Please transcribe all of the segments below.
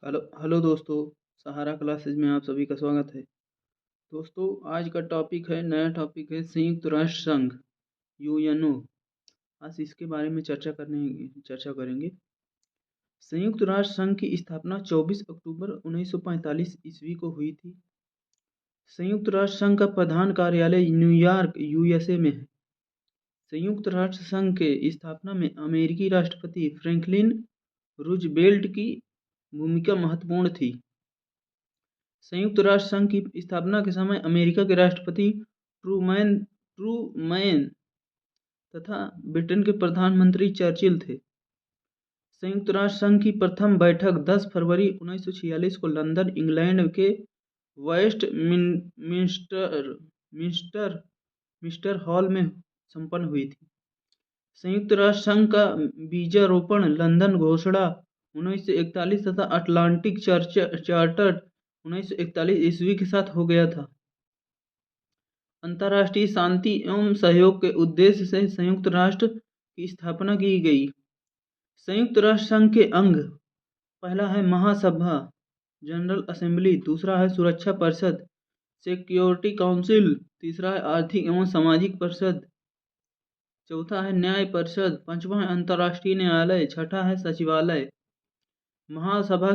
Hello hello दोस्तों। सहारा classes में आप सभी का स्वागत है। दोस्तों, आज का टॉपिक है, नया टॉपिक है संयुक्त राष्ट्र संघ, यूएनओ। आज इसके बारे में चर्चा करेंगे। संयुक्त राष्ट्र संघ की स्थापना 24 अक्टूबर 1945 ईस्वी को हुई थी। संयुक्त राष्ट्र संघ का प्रधान कार्यालय न्यूयॉर्क, यूएसए में है। संयुक्त राष्ट्र संघ के स्थापना में अमेरिकी राष्ट्रपति फ्रैंकलिन रूजवेल्ट की भूमिका महत्वपूर्ण थी। संयुक्त राष्ट्र संघ की स्थापना के समय अमेरिका के राष्ट्रपति ट्रूमैन तथा ब्रिटेन के प्रधानमंत्री चर्चिल थे। संयुक्त राष्ट्र संघ की प्रथम बैठक 10 फरवरी 1946 को लंदन, इंग्लैंड के मिंस्टर हॉल में संपन्न हुई थी। संयुक्त राष्ट्र संघ का बीजारोपण लंदन घोषणा 1941 तथा अटलांटिक चार्टर 1941 ईस्वी के साथ हो गया था। अंतर्राष्ट्रीय शांति एवं सहयोग के उद्देश्य से संयुक्त राष्ट्र की स्थापना की गई। संयुक्त राष्ट्र संघ के अंग, पहला है महासभा, जनरल असेंबली। दूसरा है सुरक्षा परिषद, सिक्योरिटी काउंसिल। तीसरा है आर्थिक एवं सामाजिक परिषद। चौथा है न्याय परिषद। पांचवा है अंतर्राष्ट्रीय न्यायालय। छठा है सचिवालय। महासभा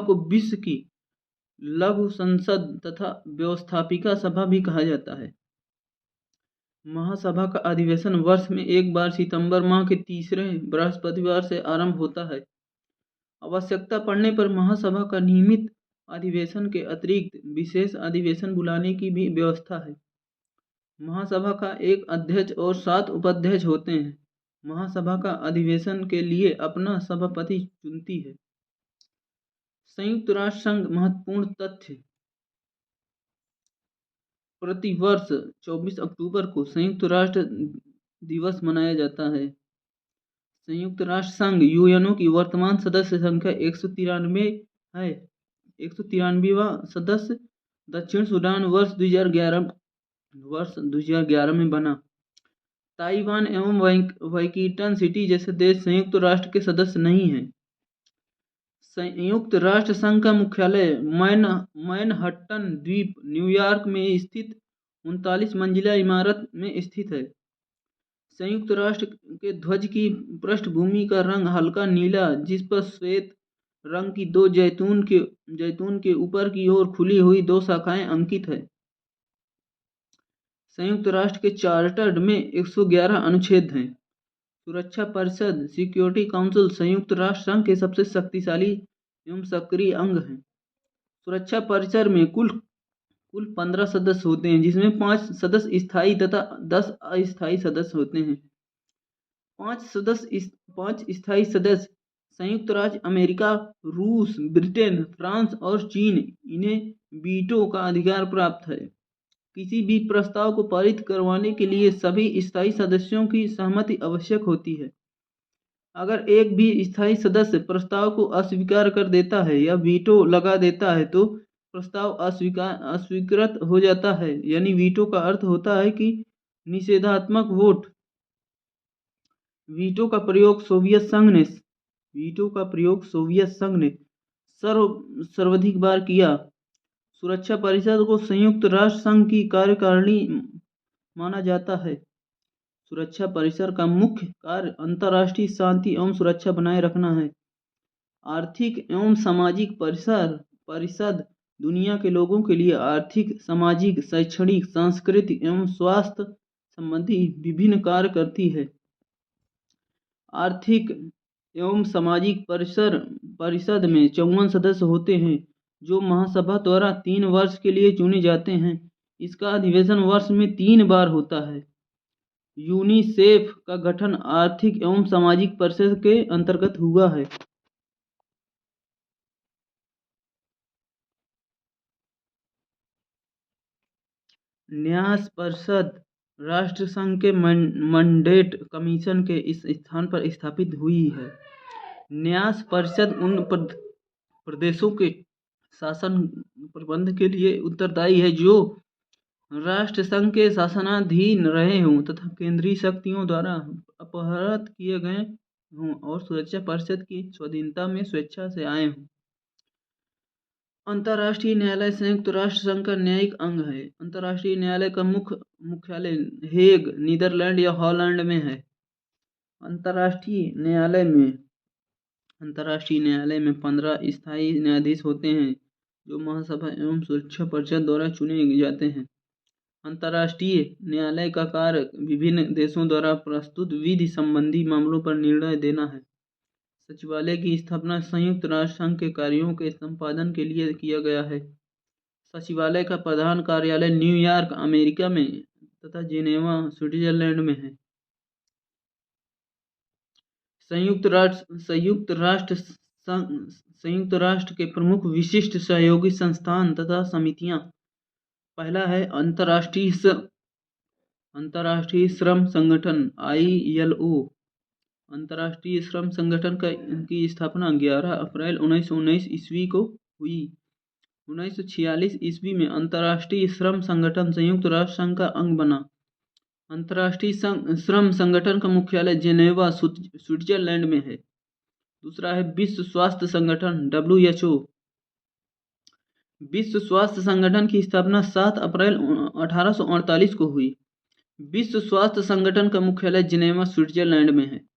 को विश्व की लघु संसद तथा व्यवस्थापिका सभा भी कहा जाता है। महासभा का अधिवेशन वर्ष में एक बार सितंबर माह के तीसरे बृहस्पतिवार से आरंभ होता है। आवश्यकता पड़ने पर महासभा का नियमित अधिवेशन के अतिरिक्त विशेष अधिवेशन बुलाने की भी व्यवस्था है। महासभा का एक अध्यक्ष और 7 उपाध्यक्ष होते हैं। महासभा का अधिवेशन के लिए अपना सभापति चुनती है। संयुक्त राष्ट्र संघ महत्वपूर्ण तथ्य: प्रतिवर्ष 24 अक्टूबर को संयुक्त राष्ट्र दिवस मनाया जाता है। संयुक्त राष्ट्र संघ यूएनओ की वर्तमान सदस्य संख्या 193 है। 193वां सदस्य दक्षिण सूडान वर्ष 2011 में बना। ताइवान एवं वैटिकन सिटी जैसे देश संयुक्त राष्ट्र के सदस्य नहीं हैं। संयुक्त राष्ट्र संघ का मुख्यालय मैनहट्टन द्वीप, न्यूयॉर्क में स्थित 39 मंजिला इमारत में स्थित है। संयुक्त राष्ट्र के ध्वज की पृष्ठभूमि का रंग हल्का नीला, जिस पर श्वेत रंग की 2 जैतून के ऊपर की ओर खुली हुई 2 शाखाएं अंकित है। संयुक्त राष्ट्र के चार्टर में 111 अनुच्छेद हैं। सुरक्षा परिषद, सिक्योरिटी काउंसिल, संयुक्त राष्ट्र संघ के सबसे शक्तिशाली एवं सक्रिय अंग हैं। सुरक्षा परिषद में कुल 15 सदस्य होते हैं, जिसमें 5 सदस्य स्थायी तथा 10 अस्थायी सदस्य होते हैं। 5 स्थायी सदस्य संयुक्त राज्य अमेरिका, रूस, ब्रिटेन, फ्रांस और चीन। इन्हें वीटो का अधिकार प्राप्त है। किसी भी प्रस्ताव को पारित करवाने के लिए सभी स्थायी सदस्यों की सहमति आवश्यक होती है। अगर एक भी स्थायी सदस्य प्रस्ताव को अस्वीकार कर देता है या वीटो लगा देता है तो प्रस्ताव अस्वीकृत हो जाता है। यानी वीटो का अर्थ होता है कि निषेधात्मक वोट। वीटो का प्रयोग सोवियत संघ ने सर्वाधिक बार किया। सुरक्षा परिषद को संयुक्त राष्ट्र संघ की कार्यकारिणी माना जाता है। सुरक्षा परिषद का मुख्य कार्य अंतर्राष्ट्रीय शांति एवं सुरक्षा बनाए रखना है। आर्थिक एवं सामाजिक परिषद दुनिया के लोगों के लिए आर्थिक, सामाजिक, शैक्षणिक, सांस्कृतिक एवं स्वास्थ्य संबंधी विभिन्न कार्य करती है। आर्थिक एवं सामाजिक परिषद में 54 सदस्य होते हैं, जो महासभा द्वारा 3 वर्ष के लिए चुने जाते हैं। इसका अधिवेशन वर्ष में 3 बार होता है। यूनिसेफ का गठन आर्थिक एवं सामाजिक परिषद के अंतर्गत हुआ है। न्याय परिषद राष्ट्र संघ के मैंडेट कमीशन के इस स्थान पर स्थापित हुई है। न्याय परिषद उन प्रदेशों के शासन प्रबंध के लिए उत्तरदायी है जो राष्ट्र संघ के शासनाधीन रहे हों तथा केंद्रीय शक्तियों द्वारा अपहृत किए गए हूँ और सुरक्षा परिषद की स्वाधीनता में स्वेच्छा से आए हूँ। अंतर्राष्ट्रीय न्यायालय संयुक्त राष्ट्र संघ का न्यायिक अंग है। अंतर्राष्ट्रीय न्यायालय का मुख्यालय हेग, नीदरलैंड या हॉलैंड में है। अंतर्राष्ट्रीय न्यायालय में 15 स्थायी न्यायाधीश होते हैं जो महासभा एवं सुरक्षा परिषद द्वारा चुने जाते हैं। अंतर्राष्ट्रीय न्यायालय का कार्य विभिन्न देशों द्वारा प्रस्तुत विधि संबंधी मामलों पर निर्णय देना है। सचिवालय की स्थापना संयुक्त राष्ट्र संघ के कार्यों के संपादन के लिए किया गया है। सचिवालय का प्रधान कार्यालय न्यूयॉर्क, अमेरिका में तथा जेनेवा, स्विट्जरलैंड में है। संयुक्त राष्ट्र के प्रमुख विशिष्ट सहयोगी संस्थान तथा समितियां। पहला है अंतर्राष्ट्रीय श्रम संगठन ILO। अंतर्राष्ट्रीय श्रम संगठन की स्थापना 11 अप्रैल 1919 ईस्वी को हुई। 1946 ईस्वी में अंतर्राष्ट्रीय श्रम संगठन संयुक्त राष्ट्र संघ का अंग बना। अंतर्राष्ट्रीय श्रम संगठन का मुख्यालय जेनेवा, स्विट्जरलैंड में है। दूसरा है विश्व स्वास्थ्य संगठन WHO। विश्व स्वास्थ्य संगठन की स्थापना 7 अप्रैल 1848 को हुई। विश्व स्वास्थ्य संगठन का मुख्यालय जेनेवा, स्विट्जरलैंड में है।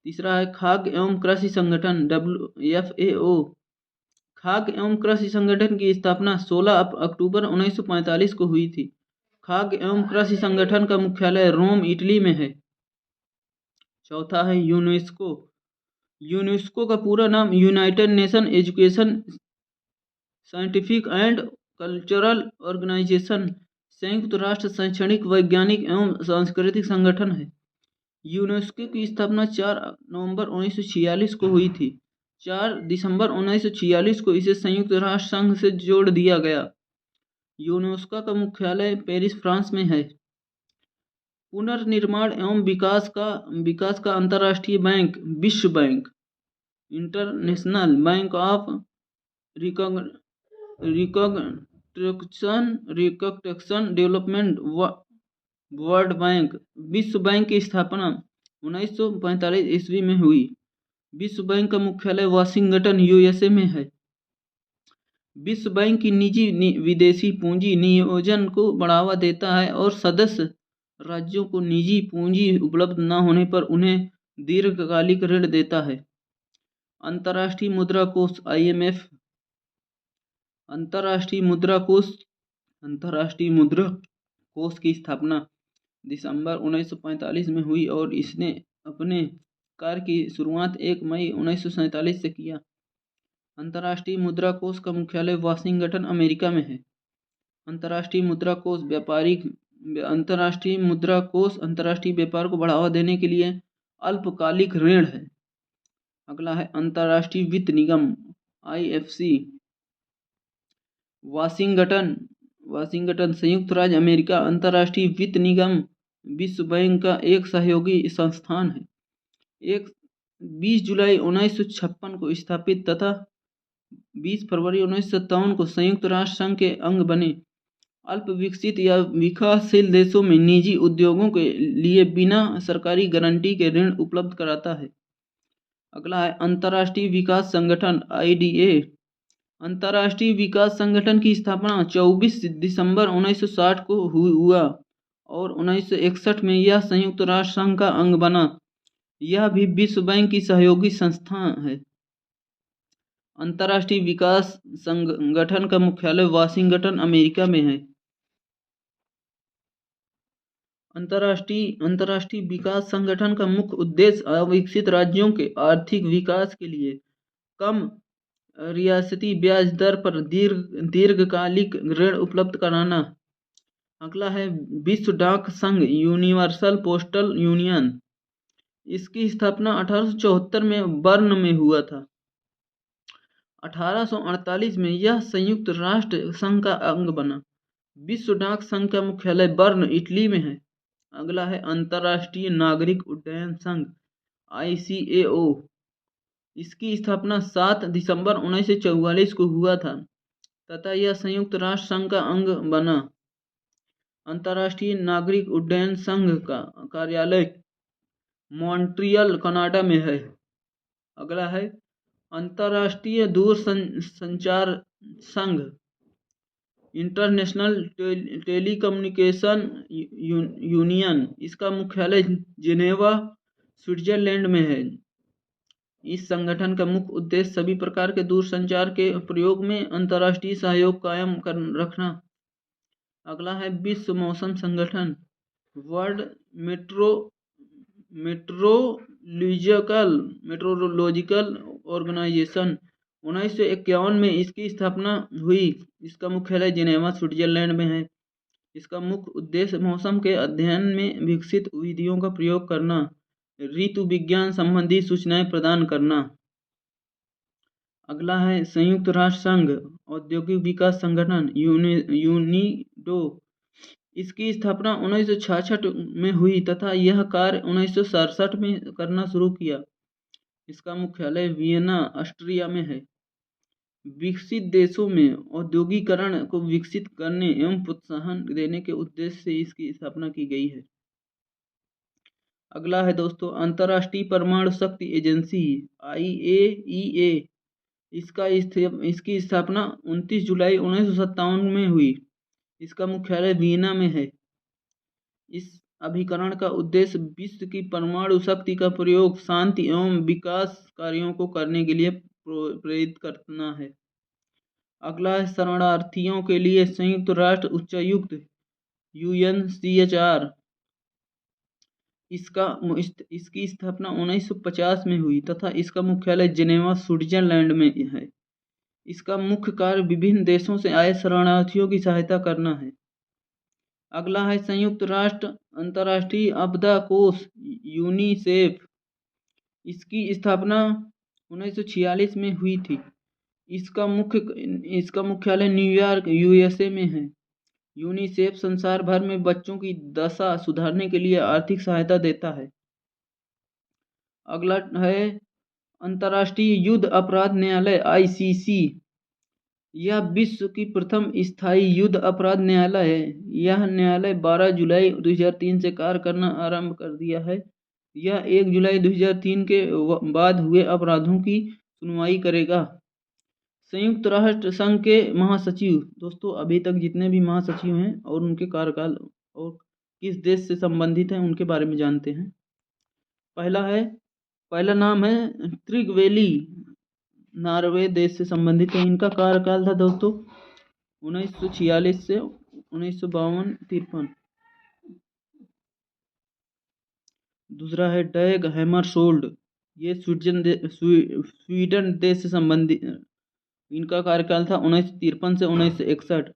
तीसरा है खाद्य एवं कृषि संगठन FAO। खाद्य एवं कृषि संगठन की स्थापना 16 अक्टूबर 1945 को हुई थी। खाद्य एवं कृषि संगठन का मुख्यालय रोम, इटली में है। चौथा है यूनेस्को। यूनेस्को का पूरा नाम United Nation Education, Scientific and Cultural Organization, संयुक्त राष्ट्र शैक्षणिक, वैज्ञानिक एवं सांस्कृतिक संगठन है। यूनेस्को की स्थापना 4 नवंबर 1946 को हुई थी। 4 दिसंबर 1946 को इसे संयुक्त राष्ट्र संघ से जोड़ दिया गया। यूनेस्को का मुख्यालय पेरिस, फ्रांस में है। पुनर्निर्माण एवं विकास का अंतर्राष्ट्रीय बैंक विश्व bank, international bank of reconstruction development, world bank. विश्व बैंक की स्थापना 1945 ईस्वी में हुई। विश्व बैंक का मुख्यालय वाशिंगटन, USA में है। विश्व बैंक की निजी विदेशी पूंजी नियोजन को बढ़ावा देता है और सदस्य राज्यों को निजी पूंजी उपलब्ध न होने पर उन्हें दीर्घकालिक ऋण देता है। अंतर्राष्ट्रीय मुद्रा कोष IMF। अंतर्राष्ट्रीय मुद्रा कोष की स्थापना दिसंबर 1945 में हुई और इसने अपने कार्य की शुरुआत 1 मई 1947 से किया। अंतर्राष्ट्रीय मुद्रा कोष का मुख्यालय वाशिंगटन, अमेरिका में है। अंतर्राष्ट्रीय मुद्रा कोष अंतर्राष्ट्रीय व्यापार को बढ़ावा देने के लिए अल्पकालिक ऋण है। अगला है अंतर्राष्ट्रीय वित्त निगम IFC। वाशिंगटन, संयुक्त राज्य अमेरिका। अंतर्राष्ट्रीय वित्त निगम विश्व बैंक का एक सहयोगी संस्थान है। 20 जुलाई 1956 को स्थापित तथा 20 फरवरी 1957 को संयुक्त राष्ट्र संघ के अंग बने। अल्प विकसित या विकासशील देशों में निजी उद्योगों के लिए बिना सरकारी गारंटी के ऋण उपलब्ध कराता है। अगला है अंतर्राष्ट्रीय विकास संगठन IDA। अंतर्राष्ट्रीय विकास संगठन की स्थापना 24 दिसंबर 1960 को हुआ और 1961 में यह संयुक्त राष्ट्र संघ का अंग बना। यह भी विश्व बैंक की सहयोगी संस्था है। अंतर्राष्ट्रीय विकास संगठन का मुख्यालय वाशिंगटन, अमेरिका में है। अंतर्राष्ट्रीय विकास संगठन का मुख्य उद्देश्य अविकसित राज्यों के आर्थिक विकास के लिए कम रियासती ब्याज दर पर दीर्घकालिक ऋण उपलब्ध कराना। अगला है विश्व डाक संघ यूनिवर्सल पोस्टल यूनियन। इसकी स्थापना 1874 में बर्न में हुआ था। 1848 में यह संयुक्त राष्ट्र संघ का अंग बना। विश्व डाक संघ का मुख्यालय बर्न, इटली में है। अगला है अंतर्राष्ट्रीय नागरिक उड्डयन संघ ICAO। इसकी स्थापना 7 दिसंबर 1944 को हुआ था तथा यह संयुक्त राष्ट्र संघ का अंग बना। अंतर्राष्ट्रीय नागरिक उड्डयन संघ का कार्यालय मॉन्ट्रियल कनाडा में है। अगला है अंतर्राष्ट्रीय दूरसंचार संघ, इंटरनेशनल टेलीकम्युनिकेशन यूनियन। इसका मुख्यालय जिनेवा, स्विट्जरलैंड में है। इस संगठन का मुख्य उद्देश्य सभी प्रकार के दूरसंचार के प्रयोग में अंतर्राष्ट्रीय सहयोग कायम रखना। अगला है विश्व मौसम संगठन, वर्ल्ड मेट्रोलॉजिकल ऑर्गेनाइजेशन। 1951 में इसकी स्थापना हुई। इसका मुख्यालय जिनेवा, स्विट्जरलैंड में है। इसका मुख्य उद्देश्य मौसम के अध्ययन में विकसित विधियों का प्रयोग करना, ऋतु विज्ञान संबंधी सूचनाएं प्रदान करना। अगला है संयुक्त राष्ट्र संघ औद्योगिक विकास संगठन, यूनिडो। इसकी स्थापना 1966 में हुई तथा यह कार्य 1967 में करना शुरू किया। इसका मुख्यालय वियना, ऑस्ट्रिया में है। विकसित देशों में औद्योगिकरण को विकसित करने एवं प्रोत्साहन देने के उद्देश्य से इसकी स्थापना की गई है। अगला है दोस्तों अंतर्राष्ट्रीय परमाणु शक्ति एजेंसी, IAEA। इसकी स्थापना 29 जुलाई 1957 में हुई। इसका मुख्यालय वियना में है। इस अभिकरण का उद्देश्य विश्व की परमाणु शक्ति का प्रयोग शांति एवं विकास कार्यों को करने के लिए प्रेरित करना है। अगला है शरणार्थियों के लिए संयुक्त राष्ट्र उच्चायुक्त, UNHCR। इसकी स्थापना 1950 में हुई तथा इसका मुख्यालय जिनेवा, स्विट्जरलैंड में है। इसका मुख्य कार्य विभिन्न देशों से आए शरणार्थियों की सहायता करना है। अगला है संयुक्त राष्ट्र अंतर्राष्ट्रीय आपदा कोष, यूनिसेफ। इसकी स्थापना 1946 में हुई थी। इसका मुख्यालय न्यूयॉर्क, USA में है। यूनिसेफ संसार भर में बच्चों की दशा सुधारने के लिए आर्थिक सहायता देता है। अगला है अंतर्राष्ट्रीय युद्ध अपराध न्यायालय, ICC। यह विश्व की प्रथम स्थायी युद्ध अपराध न्यायालय है। यह न्यायालय 12 जुलाई 2003 से कार्य करना आरंभ कर दिया है। यह 1 जुलाई 2003 के बाद हुए अपराधों की सुनवाई करेगा। संयुक्त राष्ट्र संघ के महासचिव। दोस्तों अभी तक जितने भी महासचिव हैं और उनके कार्यकाल और किस देश से संबंधित हैं उनके बारे में जानते हैं। पहला नाम है त्रिगवेली, नॉर्वे देश से संबंधित है। इनका कार्यकाल था दोस्तों 1946 से 1952-53। दूसरा है डैग हैमरशोल्ड, ये स्वीडन देश से संबंधित। इनका कार्यकाल था 1953 से 1961।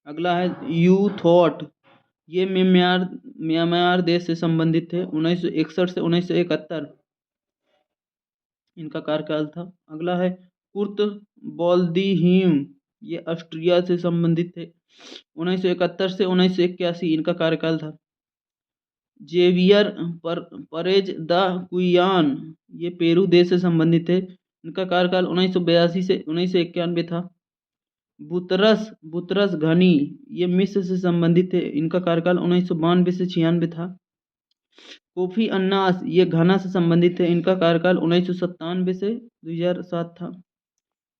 अगला है यू थॉट, ये म्यांमार देश से संबंधित थे, 1961 से 1971 इनका कार्यकाल था। अगला है कुर्त बोल्दीहीम, ये ऑस्ट्रिया से संबंधित थे, 1971 से 1981 इनका कार्यकाल था। जेवियर परेज द कुयान, ये पेरू देश से संबंधित थे, इनका कार्यकाल 1982 से 1991 था। बुतरस घनी, ये मिस्र से संबंधित थे, इनका कार्यकाल 1992 से 96 था। कोफी अन्नास, ये घाना से संबंधित थे, इनका कार्यकाल 1997 से 2007 था।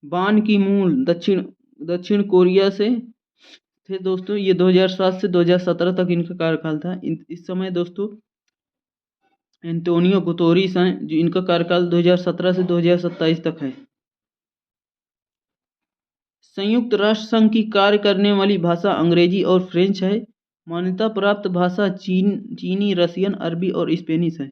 बान की मून दक्षिण कोरिया से थे दोस्तों, ये 2007 से 2017 तक इनका कार्यकाल था। इस समय दोस्तों एंटोनियो गुतेरेस हैं, जो इनका कार्यकाल 2017 से 2027 तक है। संयुक्त राष्ट्र संघ की कार्य करने वाली भाषा अंग्रेजी और फ्रेंच है। मान्यता प्राप्त भाषा चीनी, रसियन, अरबी और स्पेनिश है।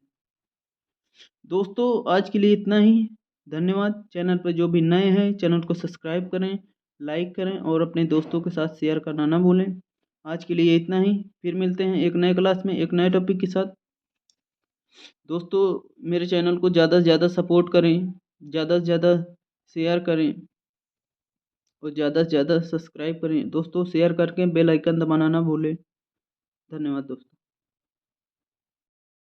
दोस्तों आज के लिए इतना ही। धन्यवाद। चैनल पर जो भी नए हैं चैनल को सब्सक्राइब करें, लाइक करें और अपने दोस्तों के साथ शेयर करना ना भूलें। आज के लिए इतना ही, फिर मिलते हैं एक नए क्लास में एक नए टॉपिक के साथ। दोस्तों मेरे चैनल को ज़्यादा से ज़्यादा सपोर्ट करें, ज़्यादा से ज़्यादा शेयर करें और ज़्यादा से ज़्यादा सब्सक्राइब करें। दोस्तों शेयर करके बेल आइकन दबाना ना भूलें। धन्यवाद दोस्तों।